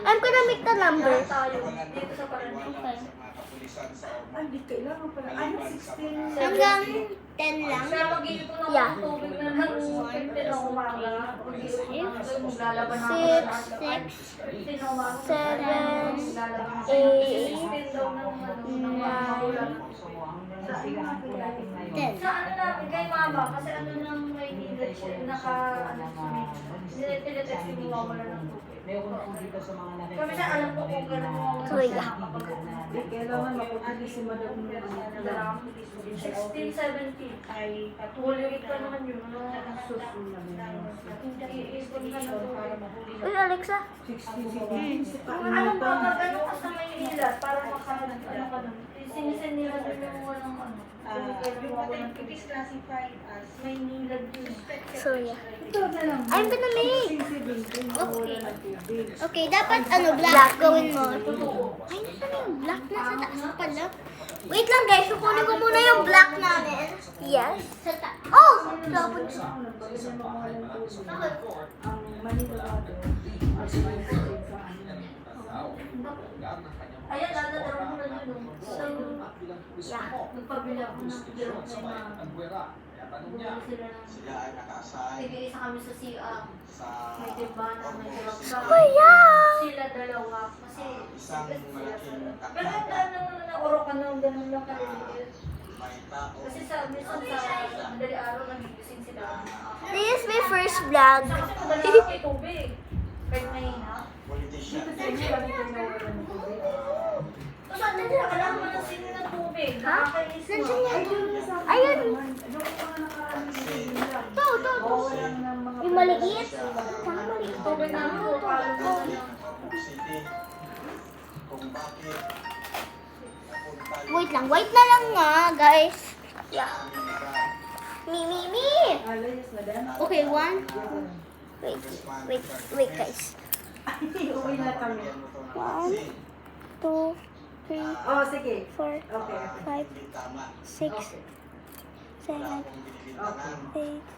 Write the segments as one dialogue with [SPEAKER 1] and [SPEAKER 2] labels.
[SPEAKER 1] I'm gonna make the number.
[SPEAKER 2] Ay, di kailangan pala. Ay, 16.
[SPEAKER 1] Hanggang 10 lang. Yeah. 10.
[SPEAKER 3] Sa ano namin, kay mama, kasi ano nang may needed siya, tinetext yung mawawala ng tubig. Kami na alam ko kung gano'n mawawala
[SPEAKER 1] Sorry.
[SPEAKER 2] Di kailangan makukulit si Madam Nuna.
[SPEAKER 3] 16, 17. Ay, Holy Week pa naman yun. Susunod. Iipon ka na to.
[SPEAKER 1] Uy, Alexa.
[SPEAKER 2] 16.
[SPEAKER 3] Ano ba, magano ka sa Maynila para makahanap, ano ka nun? Sinisend nila doon yung walang ano. Yung walang classified as Maynila yun.
[SPEAKER 1] So, yeah.
[SPEAKER 2] Ito na lang.
[SPEAKER 1] I'm gonna make.
[SPEAKER 2] 16, mawawala ng tubig.
[SPEAKER 1] Okay, dapat black gawin mo. Ay, ano yung black? Nasa taas pala. Wait lang guys, kukunin ko muna yung black namin. Yes. Oh! Dapat.
[SPEAKER 2] Ang Manila water, as well as
[SPEAKER 3] Ayan, dadadaro ko na yun.
[SPEAKER 1] So, yeah.
[SPEAKER 3] Nagpabili ako ng biro kay mama. Bumili sila ng... Tigil-isa kami sa CR. May timbana, may tilapsa.
[SPEAKER 1] Oh, yeah!
[SPEAKER 3] Sila dalawa. Kasi sila sila. Pero ang daan naman na orokan ng ganun lang kaliliit. Kasi sa minsan sa madali araw nagigising sila.
[SPEAKER 1] This is my first vlog.
[SPEAKER 3] Kasi madali ako may tubig. Kahit mahina.
[SPEAKER 2] dito sa inyo, kami kayo nawala ng tubig.
[SPEAKER 3] Tapos at nila, kailangan mo ng sino ng tubig. Nakakainis mo.
[SPEAKER 1] Nandiyan yan.
[SPEAKER 2] Ayun, sa akin
[SPEAKER 1] Ayun.
[SPEAKER 2] naman. Doon ko pa nakarami ng tubig lang.
[SPEAKER 1] Ito.
[SPEAKER 2] Bawal lang ng mga...
[SPEAKER 1] Yung maliit. Saan maliit?
[SPEAKER 3] Tubig namin po, palo mo na lang.
[SPEAKER 1] Wait na lang nga, guys. Yeah. Me.
[SPEAKER 2] Alayas na dan.
[SPEAKER 1] Okay, one. Wait, guys.
[SPEAKER 2] Uwi na kami.
[SPEAKER 1] 1, 2, 3,
[SPEAKER 2] Oh, sige.
[SPEAKER 1] 4,
[SPEAKER 2] Okay.
[SPEAKER 1] 5, 6, 7, 8, 9.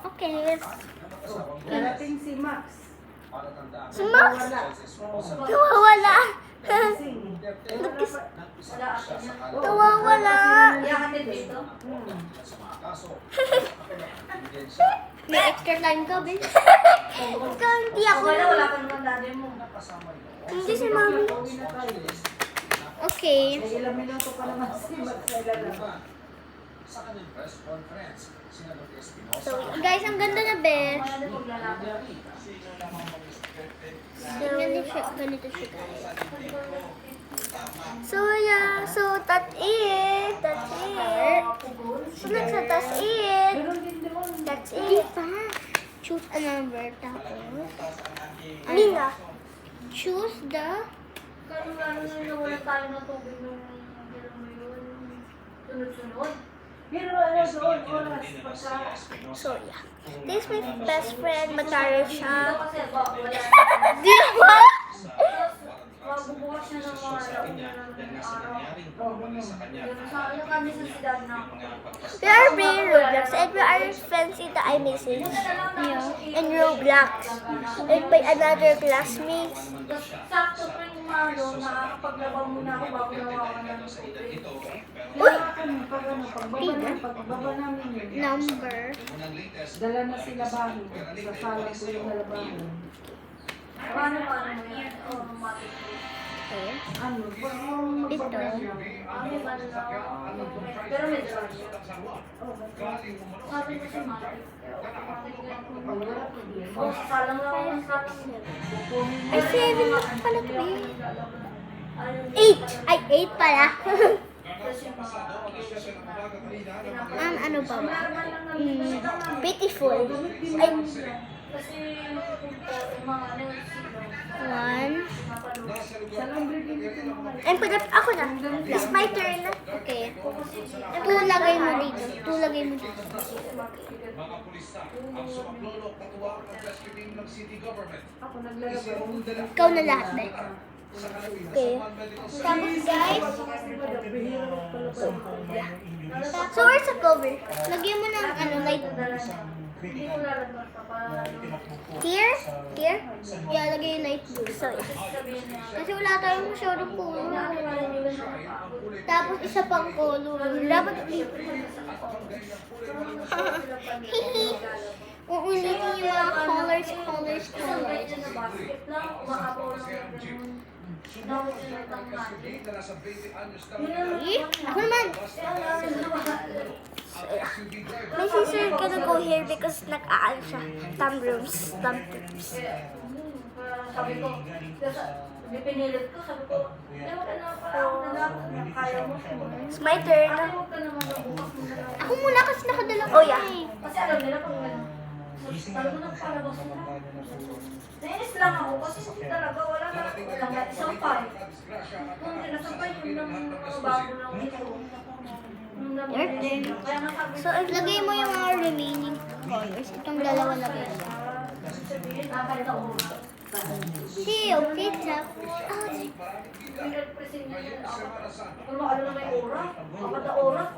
[SPEAKER 1] Okay.
[SPEAKER 2] Darating si Max.
[SPEAKER 1] Si Max?
[SPEAKER 2] Wala.
[SPEAKER 1] Nawawala.
[SPEAKER 2] Gising.
[SPEAKER 3] Wala akin na.
[SPEAKER 1] Nawawala.
[SPEAKER 3] Iyahatid dito.
[SPEAKER 1] May extra time ka, Ben. Ikaw, hindi ako.
[SPEAKER 3] Okay na, wala ka naman daddy mo.
[SPEAKER 1] Hindi si Mami.
[SPEAKER 2] Uwi na tayo.
[SPEAKER 1] Okay.
[SPEAKER 2] May ilang minuto pa naman si Max na ilalabas.
[SPEAKER 1] So, guys, ang ganda na, Ben.
[SPEAKER 3] Wala na paglalaban.
[SPEAKER 1] Ganito siya, guys. So, yeah. So, that's it. So, that's it.
[SPEAKER 2] Meron din doon.
[SPEAKER 1] That's it. Choose a number. Tapos, Nina. Choose the...
[SPEAKER 3] Lalo na nawalan tayo ng tubig nung gano'n mo yun. Sunod-sunod.
[SPEAKER 2] Pero ano doon, oras pagka...
[SPEAKER 1] So, yeah. This is my best friend. Mataro siya.
[SPEAKER 3] Kasi wala.
[SPEAKER 1] Di ba?
[SPEAKER 3] Mabubukas siya ng mga launa ng araw. Ganun sa ano kami sa sidad na.
[SPEAKER 1] We are playing Roblox and we are friends in the iMessage. Yeah. And Roblox. And by another classmates.
[SPEAKER 3] Sakto pa yung malo, nakakapaglabang muna ako bago nawakan ng tubig.
[SPEAKER 1] Uy!
[SPEAKER 2] Pagbaba namin yun.
[SPEAKER 1] Number.
[SPEAKER 2] Dala na sila bahay. Sa salang ko yung nalabahan.
[SPEAKER 3] Paano mo yan? Automatic.
[SPEAKER 1] Okay.
[SPEAKER 2] Ano?
[SPEAKER 1] Ito.
[SPEAKER 3] Ano yung ano na? Pero may charge. Sabi ko si Matic. Automatic yan. Oh, salang lang ako ng salang.
[SPEAKER 1] Ay, 7 na pala to eh. 8! Ay, 8 pala. Ano ba ba? Beautiful. Ay,
[SPEAKER 3] Kasi yung mga ano yung sino.
[SPEAKER 1] 1.
[SPEAKER 2] Sa number din ito mga...
[SPEAKER 1] Ay, ako na. It's my turn na. Okay. 2 lagay mo dito. 2 lagay mo dito.
[SPEAKER 2] Ako naglalagay.
[SPEAKER 1] Ikaw na lahat, Bek. Okay. Tapos guys, so where's the cover? Lagyan mo ng ano, like
[SPEAKER 3] Hindi ko lalagyan pa para
[SPEAKER 1] here? Here? Yeah, lagay yung light blue. So,
[SPEAKER 3] sabihin niya.
[SPEAKER 1] kasi wala tayong masyadong color.
[SPEAKER 3] Naniwala siya kapagod.
[SPEAKER 1] Tapos isa pang color. Dapat uulitin yung mga colors.
[SPEAKER 3] Isang ganyan na basket lang, umaapaw lang ng ganun. Sinawag sila ng magic.
[SPEAKER 1] Ako naman. My sister gonna go here because nag-aal siya. Thumb rooms.
[SPEAKER 3] Sabi ko, hindi pinilit ko, sabi ko, ewan ka na parang kaya mo.
[SPEAKER 1] It's my turn.
[SPEAKER 3] Ate, huwag ka naman magbukas mo na lang.
[SPEAKER 1] Ako muna kasi nakadala ko. Oh yeah.
[SPEAKER 3] Kasi alam nila kung ano. Sabi ko nagpalabas mo na. Nainis lang ako kasi talaga wala na isang pipe. Kung dinasampay yun ng bago ng ito. Kaya nga sabi
[SPEAKER 1] So, lagay mo yung mga remaining colors. Itong dalawa lagay mo.
[SPEAKER 3] sabihin, kahit na ulo.
[SPEAKER 1] Siyo, pizza.
[SPEAKER 3] Pinag-present niya yun. Kung ano na may aura, apat na oras.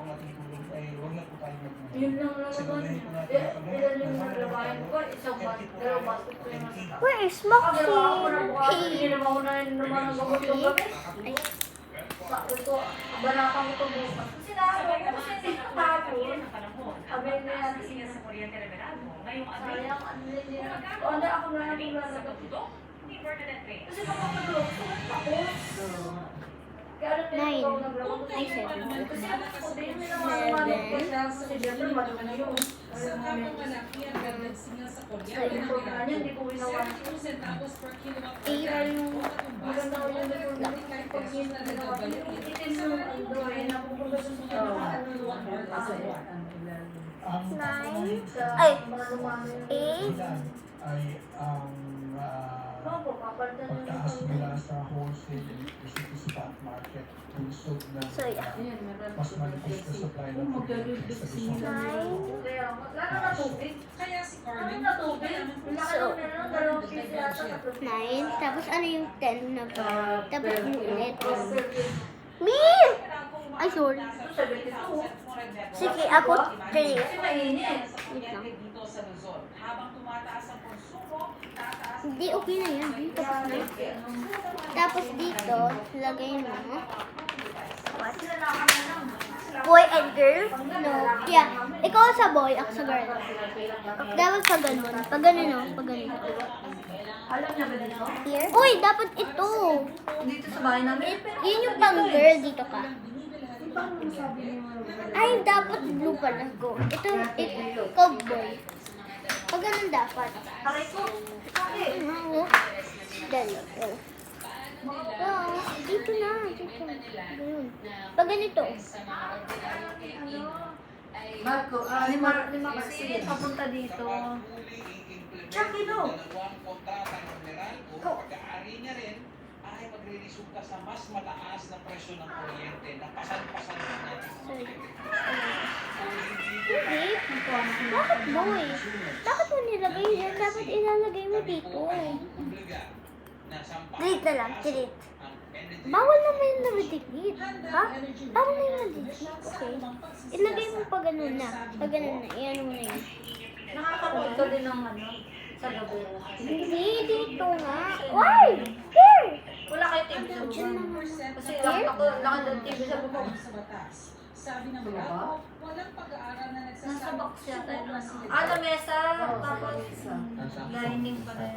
[SPEAKER 3] Yun lang naman. Ilan yung naglabayan ko, isang basket, dalawang basket ko yung nasa.
[SPEAKER 1] Where is
[SPEAKER 3] Ako ginawa ko na bukas,
[SPEAKER 1] Moxie?
[SPEAKER 3] ginawa ko na yun naman ang gamot yung gabi.
[SPEAKER 1] Ay,
[SPEAKER 3] Sabi ko, banatan ko ito bukas. Kasi nakagawa ko kasi hindi nakapon. Sabi niya yan, sayang, ano niya. O, hindi ako na lang lalagay. Kasi kapapagulog, sulit ako. Kaya ano
[SPEAKER 1] Nine.
[SPEAKER 3] nila ako naglawag.
[SPEAKER 1] Ay, seven.
[SPEAKER 3] Kasi ano ko din, may naman ko siya. Kasi syempre, madumi na yun.
[SPEAKER 2] Sa kapang malaki ang tendency nga sa Korea.
[SPEAKER 3] Yung program niya, hindi ko ginawa.
[SPEAKER 2] Centavos per kilowatt
[SPEAKER 3] Kaya yung maganda ko yung pag ginawa. Itin yung ano, ay napupunta sa
[SPEAKER 1] nine.
[SPEAKER 3] sa
[SPEAKER 1] Ay.
[SPEAKER 3] mga lumano yung
[SPEAKER 1] Eight.
[SPEAKER 4] ay ang
[SPEAKER 3] Opo, papalitan yung
[SPEAKER 4] pagtaas nila sa wholesale electricity spot market tulsod na
[SPEAKER 1] So, yeah.
[SPEAKER 4] mas manipis na supply ng kuryente sa Luzon.
[SPEAKER 1] Nine.
[SPEAKER 3] Kaya, lalo na tubig.
[SPEAKER 2] Kaya si
[SPEAKER 3] Ano
[SPEAKER 2] Corbin,
[SPEAKER 3] na tubig? Laki lang nila, dalawang piso yata na tubig.
[SPEAKER 1] Nine. Tapos ano yung 10 na ba? Tapos yung ulit.
[SPEAKER 3] Ito,
[SPEAKER 1] Me! Ay, sorry.
[SPEAKER 3] 72.
[SPEAKER 1] Sige, ako 3.
[SPEAKER 3] Kasi mainit.
[SPEAKER 1] Wait lang.
[SPEAKER 2] dito sa Luzon. Habang tumataas ang konsumo, tataas
[SPEAKER 1] Hindi, okay na yan. Tapos na. Tapos dito, lagay mo. What? Boy and girl? No. Yeah. Ikaw sa boy, ako sa girl. Dapat sa ganun. Pag ganun, no? Pag ganun.
[SPEAKER 3] Alam niya ba dito?
[SPEAKER 1] Here? Uy, dapat ito.
[SPEAKER 3] Dito sa bahay namin.
[SPEAKER 1] Yun yung pang girl. Dito ka. Ay, dapat blue pala. Go. Ito, boy. Pag ganun dapat.
[SPEAKER 3] Aray ko. Bakit?
[SPEAKER 1] Oo. Dalawa. Oo, dito na. Dito. Ganun. Pag ganito.
[SPEAKER 3] Marco, lima kasi papunta dito. Chucky, no? Go.
[SPEAKER 5] Pag-aari niya rin ay magre-resulta sa mas mataas na presyo ng kuryente na pasan-pasan na natin.
[SPEAKER 1] Sorry. Wait. Bakit boy? Bakit mo nilagay yan? Dapat ilalagay mo dito. Delete na lang. Delete. Bawal naman yung na-delete. Ha? Bawal na yung na-delete. Okay. Ilagay mo pa ganun na. Pag ganun na. Iyan mo na yun.
[SPEAKER 3] Nakakapag ka din ng ano, sa gabi.
[SPEAKER 1] Hindi, dito nga. Why? Here!
[SPEAKER 3] Wala kayo TV sa baba. Kasi lakad ng TV sa baba.
[SPEAKER 2] sa batas. Sabi ng Bravo, walang pag-aaral na
[SPEAKER 3] Nasa
[SPEAKER 2] nagsasabi
[SPEAKER 3] box yata yun. Lamesa, tapos dining pa rin.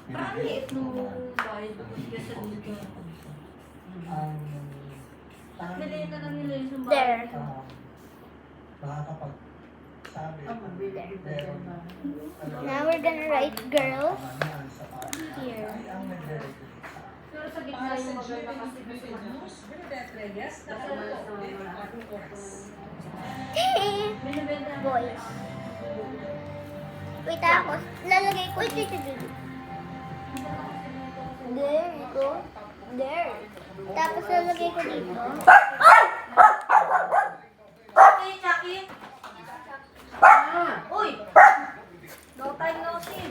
[SPEAKER 3] Parang liit nung bahay kasi dito. Bili na lang nila yung bahay.
[SPEAKER 1] There.
[SPEAKER 4] Nakakapagsabi meron
[SPEAKER 1] Now we're gonna write girls. Here.
[SPEAKER 4] ay ang nagre-regulate.
[SPEAKER 3] Pero sa gitna
[SPEAKER 2] para
[SPEAKER 3] yung
[SPEAKER 2] sa
[SPEAKER 3] maganda
[SPEAKER 2] GMA
[SPEAKER 3] kasi
[SPEAKER 2] News, Bernadette Reyes, nakapag-update ang oras.
[SPEAKER 3] binibenta ng
[SPEAKER 1] Boys. Wait, tapos lalagay ko. Wait. There you go. There. Tapos lalagay ko dito.
[SPEAKER 3] Chucky, Chucky! Uy! No time no see.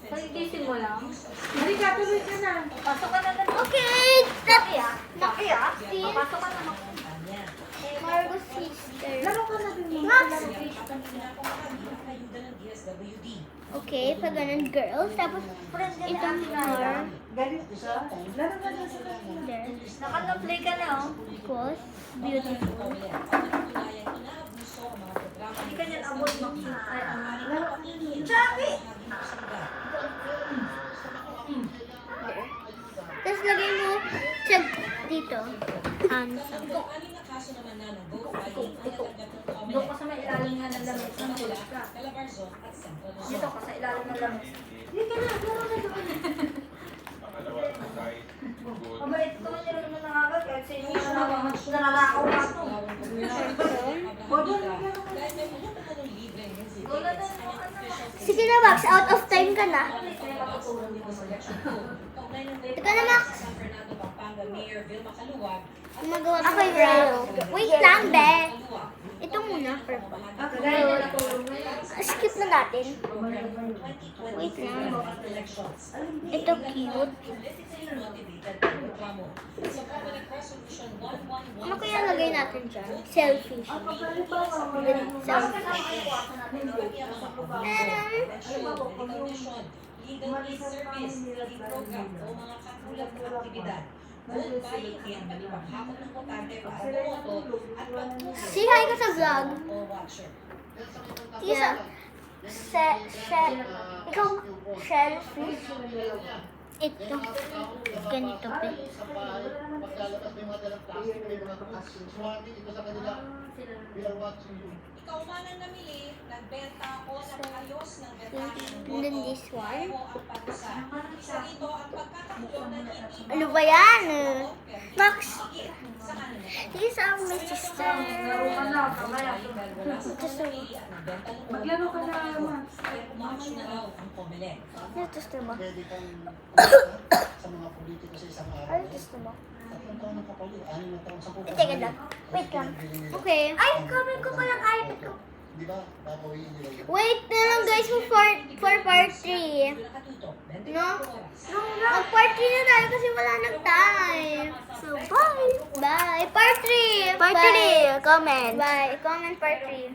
[SPEAKER 3] Pagigising mo lang.
[SPEAKER 2] Halika, tuloy ka na.
[SPEAKER 3] Pasok ka na na.
[SPEAKER 1] Okay,
[SPEAKER 3] Nakiya? Nakiya?
[SPEAKER 1] See?
[SPEAKER 3] Pasok ka na.
[SPEAKER 1] Margo sister.
[SPEAKER 2] Laro ka na din.
[SPEAKER 1] Max! Okay, pag ganun girls, tapos itong more.
[SPEAKER 2] Galit siya. Laro ka na sa
[SPEAKER 1] There.
[SPEAKER 3] Naka-play ka na, oh.
[SPEAKER 1] Tapos, beautiful.
[SPEAKER 3] Hindi ka niyan abot, Max. Ay,
[SPEAKER 2] Laro ka na.
[SPEAKER 3] Chabi!
[SPEAKER 1] There. Tapos lagay mo siya dito.
[SPEAKER 3] Doon ka sa may ilalim nga ng lamig. Nakulat ka. Dito ka sa ilalim ng lamig. Hindi ka na, laro na doon. Mabait ko man nila naman nangagat. Kahit sa inyo nananakaw ka to. Wala na yung ano.
[SPEAKER 1] Sige na, Max. Out of time ka na.
[SPEAKER 3] Kaya matutulog dito sa
[SPEAKER 1] Ito na, Max. Gumagawa ka ng brown. Wait lang, be. Ito muna, purple.
[SPEAKER 3] Kagaya na natulog na yan.
[SPEAKER 1] Skip na natin. Wait lang. Ito cute. Ano kaya lagay natin dyan? Selfish. Selfish. Say hi ka sa vlog. Tisa. Ikaw, selfish. Ito. Ganito pa.
[SPEAKER 4] Paglalabas may mga dalang plastic, may mga swati dito sa kanila. We are watching you.
[SPEAKER 6] Ikaw man ang namili, nagbenta ako ng ayos ng bentahe ng
[SPEAKER 1] And then
[SPEAKER 6] boto.
[SPEAKER 1] this one.
[SPEAKER 6] Mo ang parusa. Isa rito ang pagkakaroon ng hindi
[SPEAKER 1] Ano ba yan? Max.
[SPEAKER 6] sa kanila.
[SPEAKER 1] This is our my sister.
[SPEAKER 3] Laro ka na. Kamaya.
[SPEAKER 1] Gusto mo.
[SPEAKER 2] Maglaro ka na, Max.
[SPEAKER 6] Umaksyon na raw ang pumili.
[SPEAKER 1] Ano gusto mo?
[SPEAKER 4] Pwede kang sa mga politiko sa isang araw.
[SPEAKER 1] Ano gusto mo?
[SPEAKER 4] 3 taon ng kapalit, 6 na taon, 10 taon.
[SPEAKER 1] Teka lang. Wait lang. Okay. Ay, comment ko palang iPad ko.
[SPEAKER 4] Di ba? Babawiin nila yun.
[SPEAKER 1] Wait na lang guys for part 3. No? Mag-part 3 na tayo kasi wala nang time. So, bye! Bye! Part 3! Part 3! Comment! Bye! Comment part 3.